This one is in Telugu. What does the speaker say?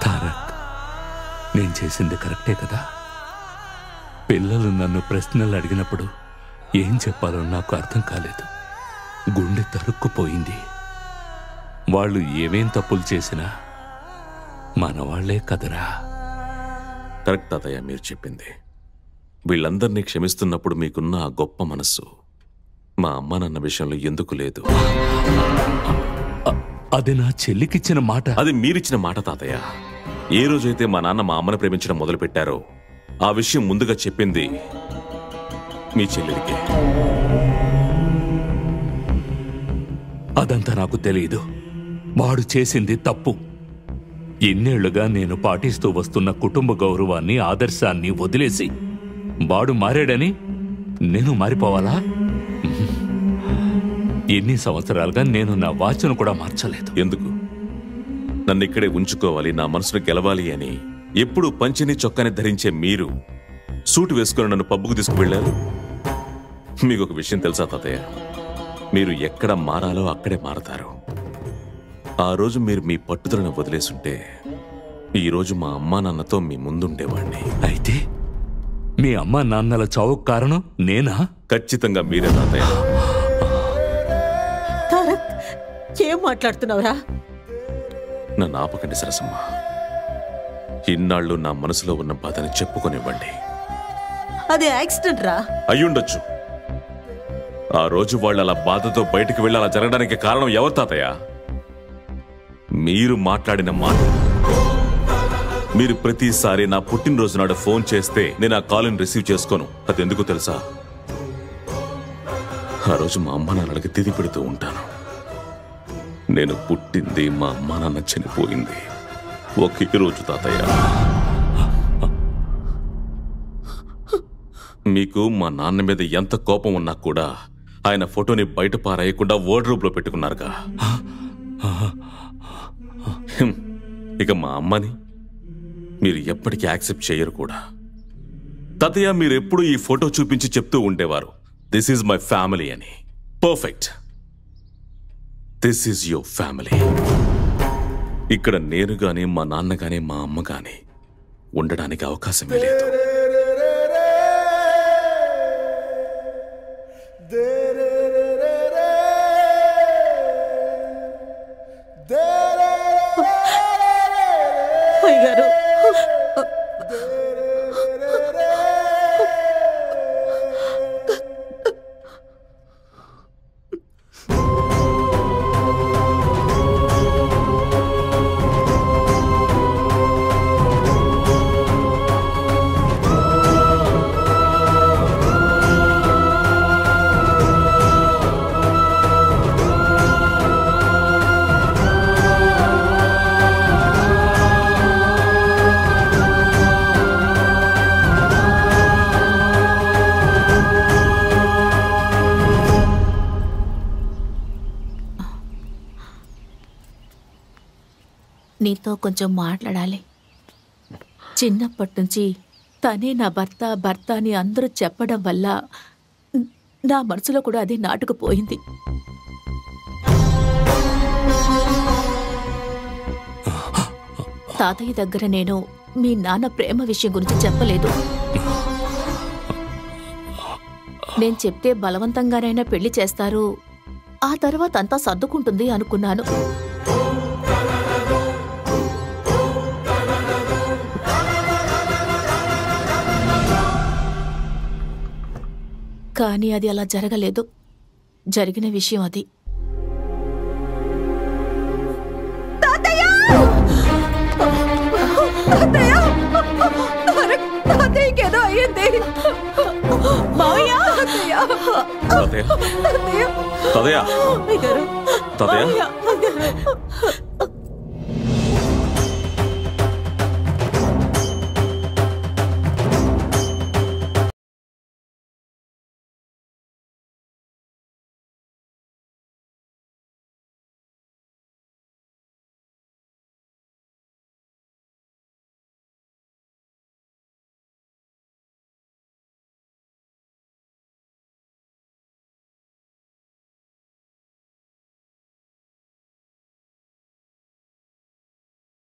తారక్, నేను చేసింది కరెక్టే కదా? పిల్లలు నన్ను ప్రశ్నలు అడిగినప్పుడు ఏం చెప్పాలో నాకు అర్థం కాలేదు. గుండె తరుక్కుపోయింది. వాళ్ళు ఏమేం తప్పులు చేసినా మనవాళ్లే కదరా. కరెక్ట్ తాతయ్య మీరు చెప్పింది. వీళ్ళందరినీ క్షమిస్తున్నప్పుడు మీకున్న ఆ గొప్ప మనస్సు మా అమ్మ నాన్న విషయంలో ఎందుకు లేదు? అది నా చెల్లికిచ్చిన మాట. అది మీరిచ్చిన మాట తాతయ్య. ఏ రోజైతే మా నాన్న మా అమ్మను ప్రేమించడం మొదలుపెట్టారో ఆ విషయం ముందుగా చెప్పింది మీ చెల్లెలికే. అదంతా నాకు తెలియదు. వాడు చేసింది తప్పు. ఎన్నేళ్లుగా నేను పాటిస్తూ వస్తున్న కుటుంబ గౌరవాన్ని, ఆదర్శాన్ని వదిలేసి వాడు మారాడని నేను మారిపోవాలా? ఎన్ని సంవత్సరాలుగా నేను నా వాచను కూడా మార్చలేదు. ఎందుకు? నన్ను ఇక్కడే ఉంచుకోవాలి, నా మనసును గెలవాలి అని ఎప్పుడు పంచెని చొక్కాని ధరించే మీరు సూటు వేసుకుని నన్ను పబ్బుకు తీసుకువెళ్ళారు. మీకు ఒక విషయం తెలుసా తాతయ్య? మీరు ఎక్కడ మారాలో అక్కడే మారతారు. ఆ రోజు మీరు మీ పట్టుదలను వదిలేసుంటే ఈరోజు మా అమ్మా నాన్నతో మీ ముందుండేవాడిని. అయితే మీ అమ్మా నాన్నల చావుకు కారణం నేనా? ఖచ్చితంగా మీరే తాతయ్య. తారక్, ఏం మాట్లాడుతున్నావురా? నన్ను ఆపకండి సరసమ్మ. ఇన్నాళ్ళు నా మనసులో ఉన్న బాధని చెప్పుకొనివ్వండి. అది యాక్సిడెంట్ రా. అయ్యుండొచ్చు. ఆ రోజు వాళ్ళు అలా బాధతో బయటికి వెళ్ళి అలా జరగడానికి కారణం ఎవరు తాతయ్య? మీరు మాట్లాడిన మాట. మీరు ప్రతిసారి నా పుట్టినరోజు నాడు ఫోన్ చేస్తే నేను ఆ కాల్ని రిసీవ్ చేసుకోను. అది ఎందుకు తెలుసా? ఆ రోజు మా అమ్మ నాన్నలకి తిరిగి పెడుతూ ఉంటాను. నేను పుట్టింది, మా అమ్మ నాన్న చనిపోయింది ఒకే రోజు తాతయ్య. మీకు మా నాన్న మీద ఎంత కోపం ఉన్నా కూడా ఆయన ఫోటోని బయట పారేయకుండా వార్డ్రోబ్ లో పెట్టుకున్నారుగా. ఇక మా అమ్మని మీరు ఎప్పటికీ యాక్సెప్ట్ చేయరు కూడా. తాతయ్య, మీరు ఎప్పుడు ఈ ఫోటో చూపించి చెప్తూ ఉండేవారు, దిస్ ఈజ్ మై ఫ్యామిలీ అని. Perfect. This is your family. ఇక్కడ నేను గాని, మా నాన్న గాని, మా అమ్మ గాని ఉండడానికి అవకాశమే లేదు. అయ్యగారు, నీతో కొంచెం మాట్లాడాలి. చిన్నప్పటి నుంచి తనే నా భర్త భర్త అని అందరూ చెప్పడం వల్ల నా మనసులో కూడా అదే నాటుకుపోయింది. తాతయ్య దగ్గర నేను మీ నాన్న ప్రేమ విషయం గురించి చెప్పలేదు. నేను చెప్తే బలవంతంగానైనా పెళ్లి చేస్తారు, ఆ తర్వాత అంతా సర్దుకుంటుంది అనుకున్నాను. కానీ అది అలా జరగలేదు. జరిగిన విషయం అది. తాతయ్యకేదో అయ్యింది.